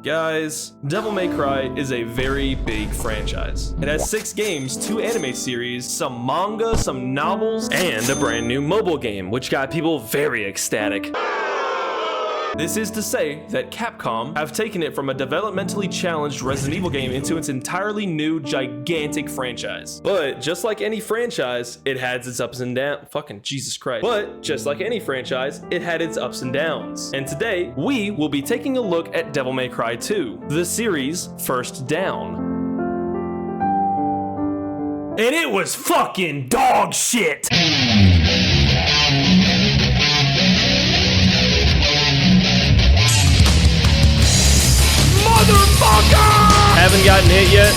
Guys, Devil May Cry is a very big franchise. It has 6 games, 2 anime series, some manga, some novels, and a brand new mobile game, which got people very ecstatic. This is to say that Capcom have taken it from a developmentally challenged Resident Evil game into its entirely new, gigantic franchise. But just like any franchise, it had its ups and downs. Fucking Jesus Christ. But just like any franchise, it had its ups and downs. And today, we will be taking a look at Devil May Cry 2, the series' first down. And it was fucking dog shit! Motherfucker! Haven't gotten hit yet.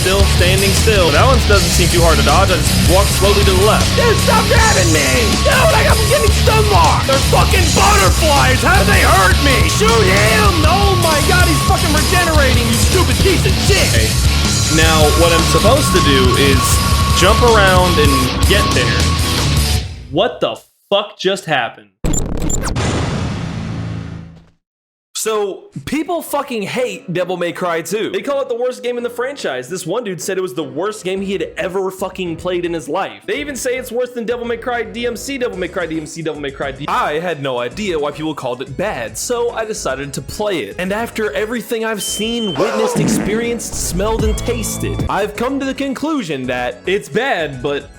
Still standing still. That one doesn't seem too hard to dodge. I just walk slowly to the left. Dude, stop grabbing me! Dude, I'm getting stun locked! They're fucking butterflies! How do they hurt me? Shoot him! Oh my god, he's fucking regenerating, you stupid piece of shit! Okay. Now, what I'm supposed to do is jump around and get there. What the fuck just happened? So, people fucking hate Devil May Cry 2. They call it the worst game in the franchise. This one dude said it was the worst game he had ever fucking played in his life. They even say it's worse than Devil May Cry DMC, Devil May Cry DMC, Devil May Cry DMC. I had no idea why people called it bad, so I decided to play it. And after everything I've seen, witnessed, experienced, smelled, and tasted, I've come to the conclusion that it's bad, but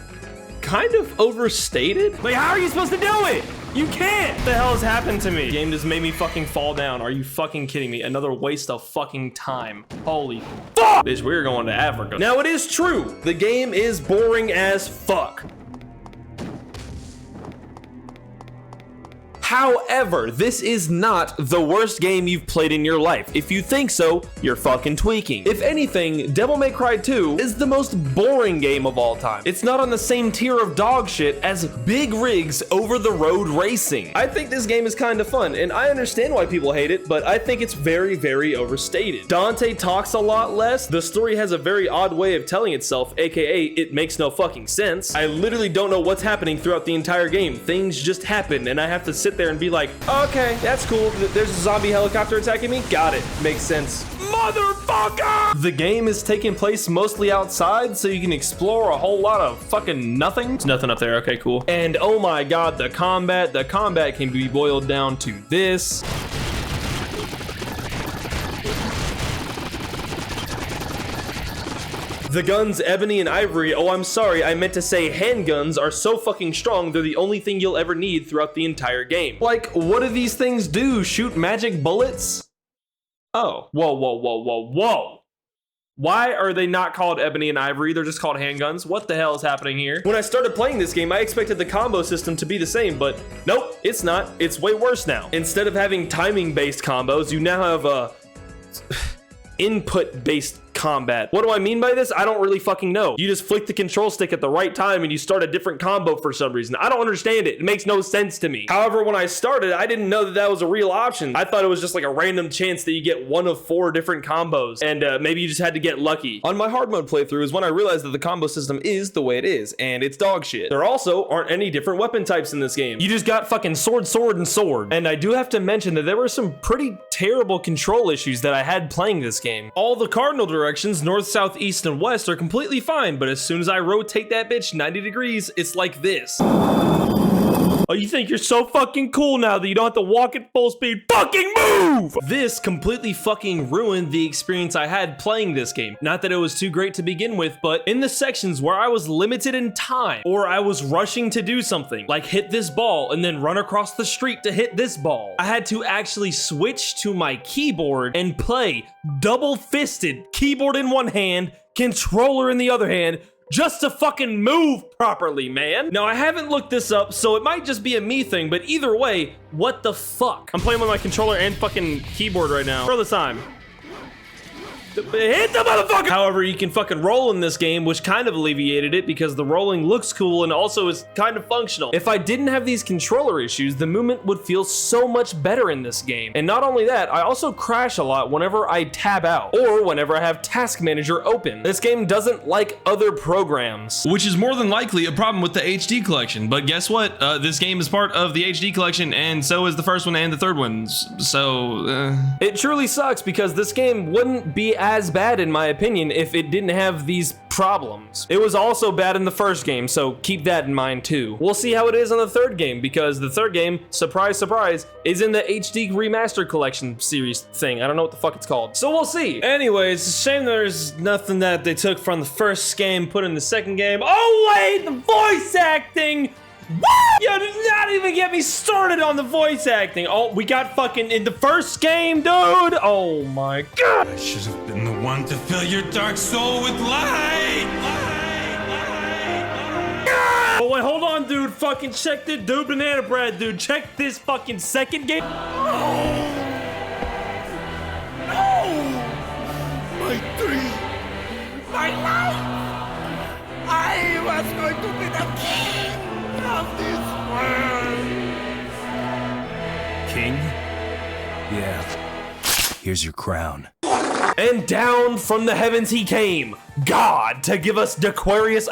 kind of overstated. Like, how are you supposed to do it? You can't! What the hell has happened to me? The game just made me fucking fall down. Are you fucking kidding me? Another waste of fucking time. Holy fuck! Bitch, we're going to Africa. Now, it is true. The game is boring as fuck. However, this is not the worst game you've played in your life. If you think so, you're fucking tweaking. If anything, Devil May Cry 2 is the most boring game of all time. It's not on the same tier of dog shit as Big Rig's over-the-road racing. I think this game is kind of fun, and I understand why people hate it, but I think it's very, very overstated. Dante talks a lot less. The story has a very odd way of telling itself, aka it makes no fucking sense. I literally don't know what's happening throughout the entire game. Things just happen, and I have to sit there and be like, okay, that's cool. There's a zombie helicopter attacking me. Got it. Makes sense. Motherfucker! The game is taking place mostly outside, so you can explore a whole lot of fucking nothing. There's nothing up there. Okay, cool. And oh my god, the combat can be boiled down to this. The guns, Ebony and Ivory, oh, I'm sorry, I meant to say handguns, are so fucking strong, they're the only thing you'll ever need throughout the entire game. Like, what do these things do? Shoot magic bullets? Oh, whoa. Why are they not called Ebony and Ivory? They're just called handguns. What the hell is happening here? When I started playing this game, I expected the combo system to be the same, but nope, it's not. It's way worse now. Instead of having timing-based combos, you now have input-based combat. What do I mean by this? I don't really fucking know. You just flick the control stick at the right time and you start a different combo for some reason. I don't understand it. It makes no sense to me. However, when I started, I didn't know that that was a real option. I thought it was just like a random chance that you get one of 4 different combos, and maybe you just had to get lucky. On my hard mode playthrough is when I realized that the combo system is the way it is, and it's dog shit. There also aren't any different weapon types in this game. You just got fucking sword, and sword. And I do have to mention that there were some pretty terrible control issues that I had playing this game. All the cardinal directions, north, south, east, and west, are completely fine, but as soon as I rotate that bitch 90 degrees, it's like this. Oh, you think you're so fucking cool now that you don't have to walk at full speed? Fucking move! This completely fucking ruined the experience I had playing this game. Not that it was too great to begin with, but in the sections where I was limited in time, or I was rushing to do something, like hit this ball and then run across the street to hit this ball, I had to actually switch to my keyboard and play double-fisted, keyboard in one hand, controller in the other hand, just to fucking move properly, man. Now, I haven't looked this up, so it might just be a me thing, but either way, what the fuck? I'm playing with my controller and fucking keyboard right now. For the time. Hit the motherfucker! However, you can fucking roll in this game, which kind of alleviated it because the rolling looks cool and also is kind of functional. If I didn't have these controller issues, the movement would feel so much better in this game. And not only that, I also crash a lot whenever I tab out or whenever I have Task Manager open. This game doesn't like other programs, which is more than likely a problem with the HD collection. But guess what? This game is part of the HD collection, and so is the first one and the third one. So it truly sucks because this game wouldn't be as bad in my opinion if it didn't have these problems. It was also bad in the first game, so keep that in mind too. We'll see how it is on the third game because the third game, surprise, surprise, is in the HD Remastered Collection series thing. I don't know what the fuck it's called. So we'll see. Anyways, it's a shame there's nothing that they took from the first game, put in the second game. Oh wait, the voice acting! What? Yo, did not even get me started on the voice acting. Oh, we got fucking in the first game, dude. Oh my god. I should have been the one to fill your dark soul with light. Oh wait, hold on, dude. Fucking check this, dude. Banana bread, dude. Check this fucking second game. No, my dream, my life. I was going to be the king of this world. King? Yeah. Here's your crown. And down from the heavens he came, God, to give us Aquarius,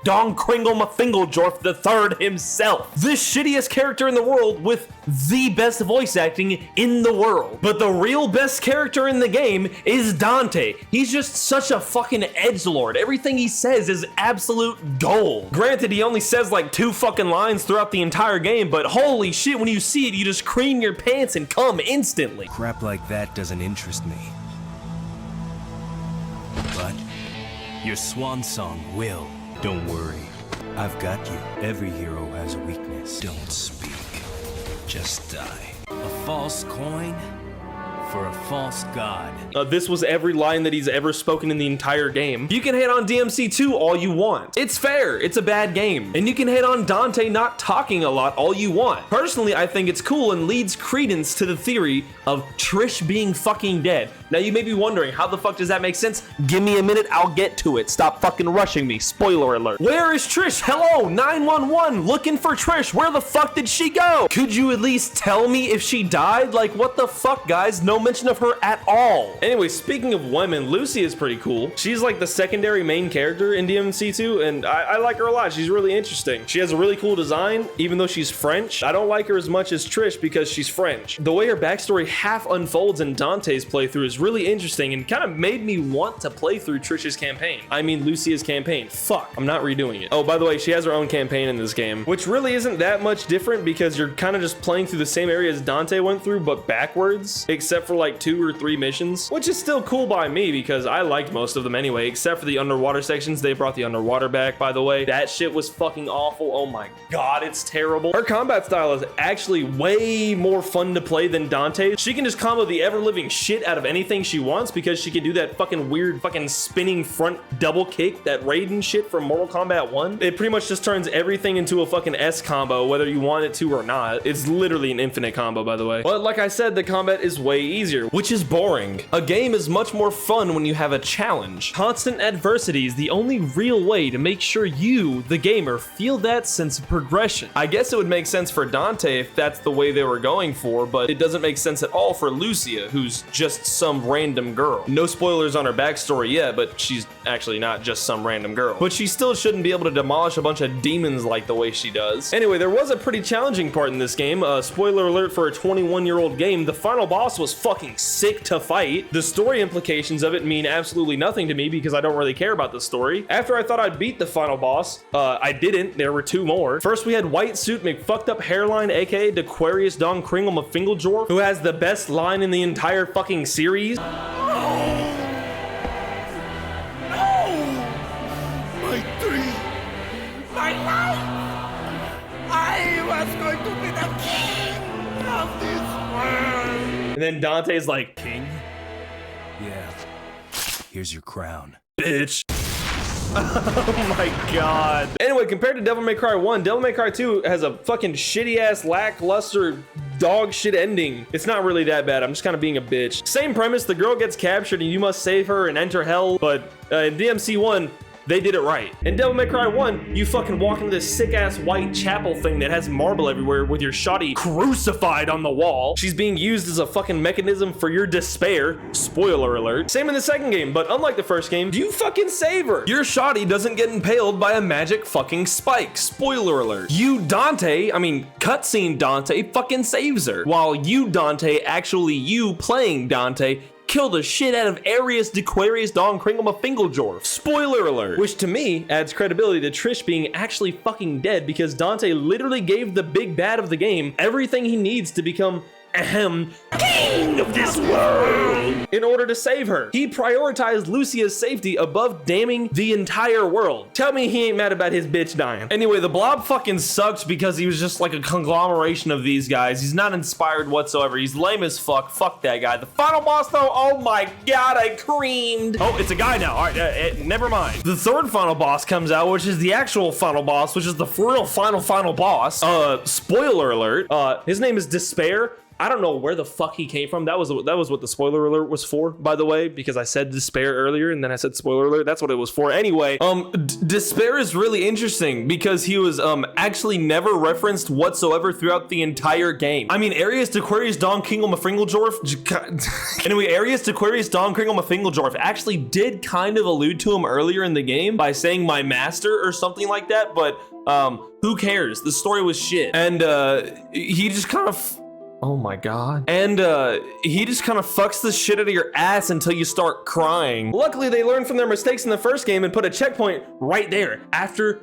Don Kringle Mafingledorf III himself. The shittiest character in the world with the best voice acting in the world. But the real best character in the game is Dante. He's just such a fucking edgelord. Everything he says is absolute gold. Granted, he only says like 2 fucking lines throughout the entire game, but holy shit, when you see it, you just cream your pants and come instantly. Crap like that doesn't interest me. But your swan song will. Don't worry, I've got you. Every hero has a weakness. Don't speak, just die. A false coin for a false god. This was every line that he's ever spoken in the entire game. You can hate on DMC2 all you want. It's fair, it's a bad game. And you can hate on Dante not talking a lot all you want. Personally, I think it's cool and leads credence to the theory of Trish being fucking dead. Now you may be wondering, how the fuck does that make sense? Give me a minute, I'll get to it. Stop fucking rushing me. Spoiler alert. Where is Trish? Hello, 911, looking for Trish. Where the fuck did she go? Could you at least tell me if she died? Like, what the fuck, guys? No mention of her at all. Anyway, speaking of women, Lucy is pretty cool. She's like the secondary main character in DMC2, and I like her a lot. She's really interesting. She has a really cool design, even though she's French. I don't like her as much as Trish because she's French. The way her backstory half unfolds in Dante's playthrough is really interesting and kind of made me want to play through Trish's campaign. I mean, Lucia's campaign. Fuck, I'm not redoing it. Oh, by the way, she has her own campaign in this game, which really isn't that much different because you're kind of just playing through the same areas Dante went through, but backwards, except for like 2 or 3 missions, which is still cool by me because I liked most of them anyway, except for the underwater sections. They brought the underwater back, by the way. That shit was fucking awful. Oh my god, it's terrible. Her combat style is actually way more fun to play than Dante's. She can just combo the ever-living shit out of anything she wants because she can do that fucking weird fucking spinning front double kick, that Raiden shit from Mortal Kombat 1. It pretty much just turns everything into a fucking S combo, whether you want it to or not. It's literally an infinite combo, by the way. But like I said, the combat is way easier, which is boring. A game is much more fun when you have a challenge. Constant adversity is the only real way to make sure you, the gamer, feel that sense of progression. I guess it would make sense for Dante if that's the way they were going for, but it doesn't make sense at all for Lucia, who's just some random girl. No spoilers on her backstory yet, but she's actually not just some random girl. But she still shouldn't be able to demolish a bunch of demons like the way she does. Anyway, there was a pretty challenging part in this game. Spoiler alert for a 21-year-old game. The final boss was fucking sick to fight. The story implications of it mean absolutely nothing to me because I don't really care about the story. After I thought I'd beat the final boss, I didn't. There were 2 more. First, we had White Suit McFucked Up Hairline, aka Aquarius Don Kringle Mafingledorf, who has the best line in the entire fucking series. My dream, my life. I was going to be the king of this world. And then Dante's like, King? Yeah. Here's your crown. Bitch. Oh my god. Anyway, compared to Devil May Cry 1, Devil May Cry 2 has a fucking shitty ass lackluster dog shit ending. It's not really that bad. I'm just kind of being a bitch. Same premise, the girl gets captured and you must save her and enter hell, but in DMC 1, they did it right. In Devil May Cry 1, you fucking walk into this sick ass white chapel thing that has marble everywhere with your shoddy crucified on the wall. She's being used as a fucking mechanism for your despair. Spoiler alert. Same in the second game, but unlike the first game, you fucking save her. Your shoddy doesn't get impaled by a magic fucking spike. Spoiler alert. You, Dante, I mean, cutscene Dante fucking saves her. While you, Dante, actually you playing Dante, kill the shit out of Arius Dequarius Don Kringlema Fingeljorf. Spoiler alert. Which to me adds credibility to Trish being actually fucking dead because Dante literally gave the big bad of the game everything he needs to become king of this world in order to save her. He prioritized Lucia's safety above damning the entire world. Tell me he ain't mad about his bitch dying. Anyway, the blob fucking sucked because he was just like a conglomeration of these guys. He's not inspired whatsoever. He's lame as fuck. Fuck that guy. The final boss though, oh my god, I creamed. Oh, it's a guy now. All right, never mind. The third final boss comes out, which is the actual final boss, which is the for real final boss. Spoiler alert. His name is Despair. I don't know where the fuck he came from. That was what the spoiler alert was for, by the way, because I said despair earlier and then I said spoiler alert. That's what it was for. Anyway, Despair is really interesting because he was actually never referenced whatsoever throughout the entire game. I mean, Arius Dequarius Don Kringlema Fingeljorf. Anyway, Arius Dequarius Don Kringlema Fingeljorf actually did kind of allude to him earlier in the game by saying my master or something like that, but who cares? The story was shit. And he just kind of oh my god. And he just kind of fucks the shit out of your ass until you start crying. Luckily, they learned from their mistakes in the first game and put a checkpoint right there after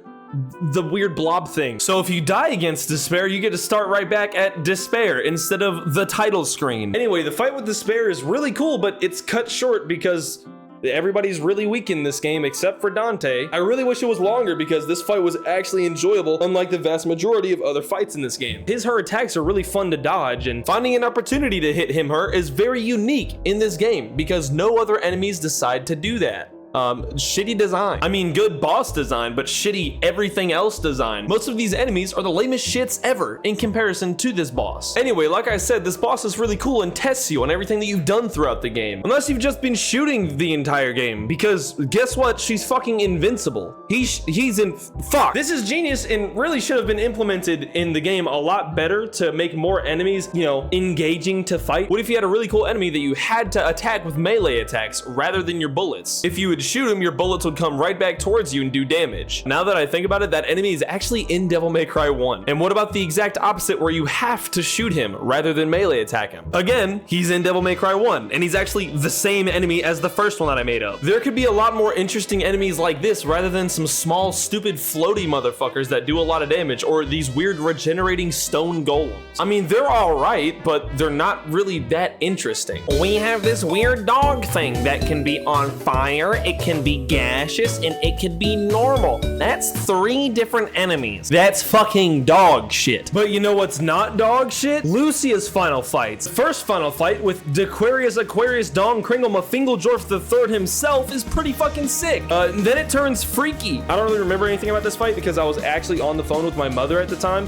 the weird blob thing. So if you die against Despair, you get to start right back at Despair instead of the title screen. Anyway, the fight with Despair is really cool, but it's cut short because everybody's really weak in this game except for Dante. I really wish it was longer because this fight was actually enjoyable, unlike the vast majority of other fights in this game. Her attacks are really fun to dodge, and finding an opportunity to hit her is very unique in this game because no other enemies decide to do that. Shitty design. I mean, good boss design, but shitty everything else design. Most of these enemies are the lamest shits ever in comparison to this boss. Anyway, like I said, this boss is really cool and tests you on everything that you've done throughout the game. Unless you've just been shooting the entire game, because guess what? She's fucking invincible. He's in fuck. This is genius and really should have been implemented in the game a lot better to make more enemies, you know, engaging to fight. What if you had a really cool enemy that you had to attack with melee attacks rather than your bullets? If you would shoot him, your bullets would come right back towards you and do damage. Now that I think about it, that enemy is actually in Devil May Cry 1. And what about the exact opposite where you have to shoot him rather than melee attack him? Again, he's in Devil May Cry 1 and he's actually the same enemy as the first one that I made up. There could be a lot more interesting enemies like this rather than some small stupid floaty motherfuckers that do a lot of damage or these weird regenerating stone golems. I mean, they're all right, but they're not really that interesting. We have this weird dog thing that can be on fire, it can be gaseous, and it can be normal. That's 3 different enemies. That's fucking dog shit. But you know what's not dog shit? Lucia's final fights. First final fight with Dequarius Aquarius Don Kringlema Fingeljorf III himself is pretty fucking sick. Then it turns freaky. I don't really remember anything about this fight because I was actually on the phone with my mother at the time.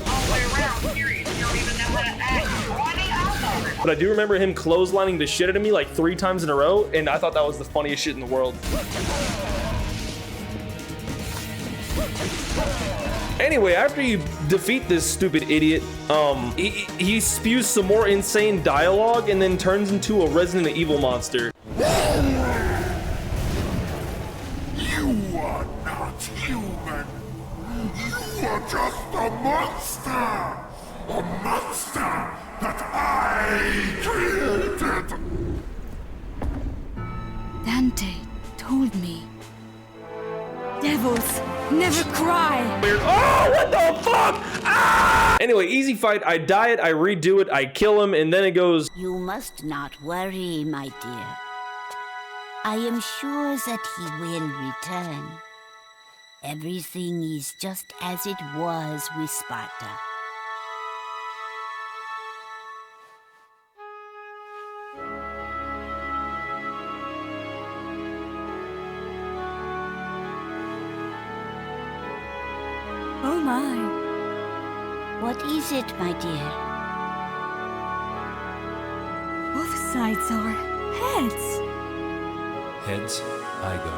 But I do remember him clotheslining the shit out of me like 3 times in a row, and I thought that was the funniest shit in the world. Anyway, after you defeat this stupid idiot, he spews some more insane dialogue and then turns into a Resident Evil monster. You are not human. You are just a monster. A monster that I created. Dante told me. Devils never cry. Weird. Oh, what the fuck? Ah! Anyway, easy fight. I die it, I redo it, I kill him, and then it goes. You must not worry, my dear. I am sure that he will return. Everything is just as it was with Sparta. my. What is it, my dear? Both sides are heads. Heads, I go.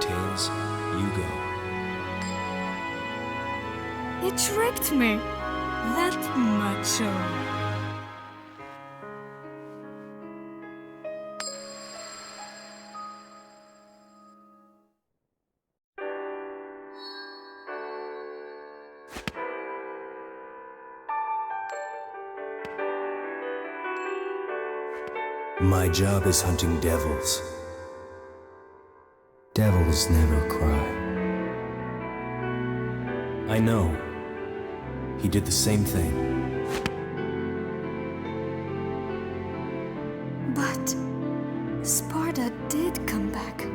Tails, you go. It tricked me. That macho. My job is hunting devils. Devils never cry. I know. He did the same thing. But Sparta did come back.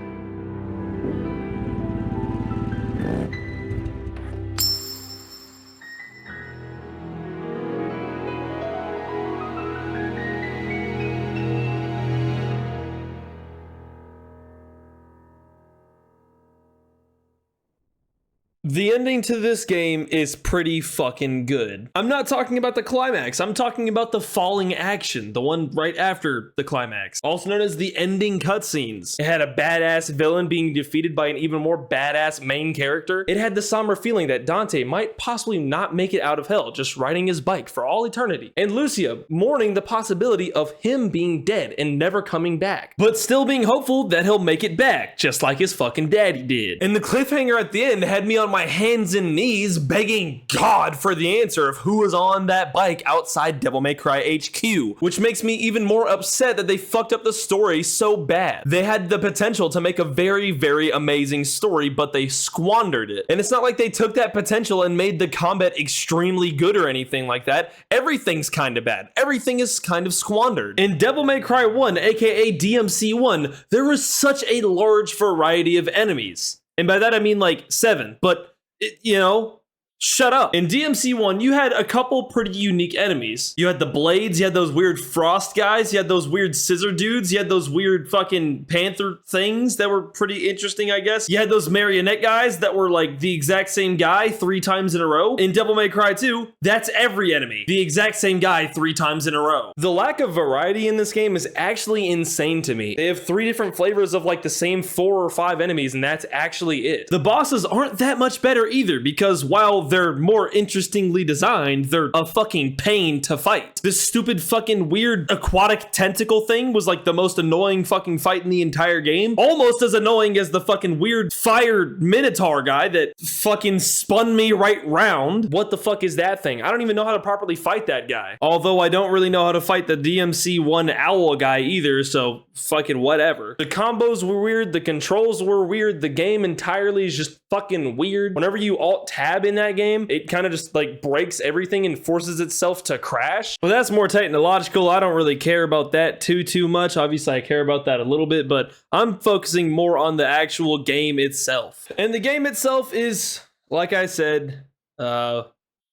The ending to this game is pretty fucking good. I'm not talking about the climax, I'm talking about the falling action, the one right after the climax, also known as the ending cutscenes. It had a badass villain being defeated by an even more badass main character. It had the somber feeling that Dante might possibly not make it out of hell, just riding his bike for all eternity. And Lucia mourning the possibility of him being dead and never coming back, but still being hopeful that he'll make it back, just like his fucking daddy did. And the cliffhanger at the end had me on my hands and knees begging God for the answer of who was on that bike outside Devil May Cry HQ, which makes me even more upset that they fucked up the story so bad. They had the potential to make a very, very amazing story, but they squandered it. And it's not like they took that potential and made the combat extremely good or anything like that. Everything's kind of bad. Everything is kind of squandered. In Devil May Cry 1, aka DMC 1, there was such a large variety of enemies. And by that I mean like 7, but you know, shut up. In DMC 1, you had a couple pretty unique enemies. You had the blades, you had those weird frost guys, you had those weird scissor dudes, you had those weird fucking panther things that were pretty interesting, I guess. You had those marionette guys that were like the exact same guy 3 times in a row. In Devil May Cry 2, that's every enemy. The exact same guy 3 times in a row. The lack of variety in this game is actually insane to me. They have 3 different flavors of like the same 4 or 5 enemies, and that's actually it. The bosses aren't that much better either, because while they're more interestingly designed, they're a fucking pain to fight. This stupid fucking weird aquatic tentacle thing was like the most annoying fucking fight in the entire game. Almost as annoying as the fucking weird fire minotaur guy that fucking spun me right round. What the fuck is that thing? I don't even know how to properly fight that guy. Although I don't really know how to fight the DMC 1 owl guy either, so fucking whatever. The combos were weird, the controls were weird, the game entirely is just fucking weird. Whenever you alt tab in that game, it kind of just like breaks everything and forces itself to crash. But that's more technological. I don't really care about that too much. Obviously I care about that a little bit, but I'm focusing more on the actual game itself. And the game itself is, like I said,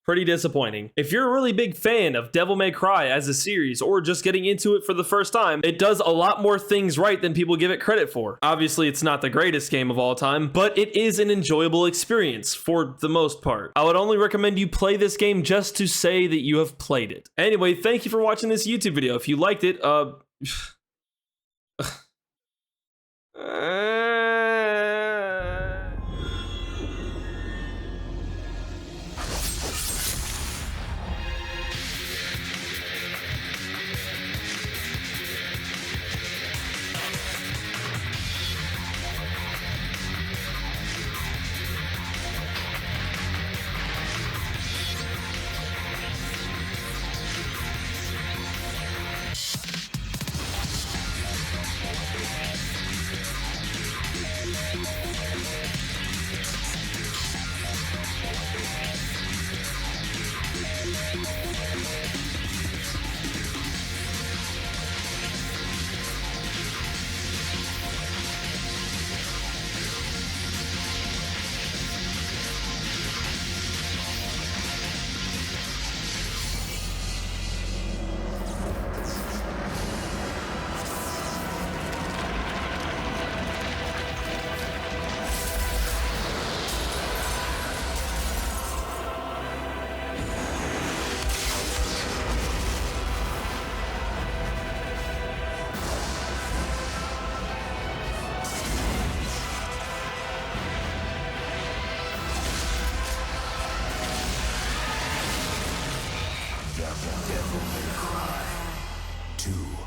pretty disappointing. If you're a really big fan of Devil May Cry as a series, or just getting into it for the first time, it does a lot more things right than people give it credit for. Obviously, it's not the greatest game of all time, but it is an enjoyable experience for the most part. I would only recommend you play this game just to say that you have played it. Anyway, thank you for watching this YouTube video. If you liked it, Devil May Cry 2.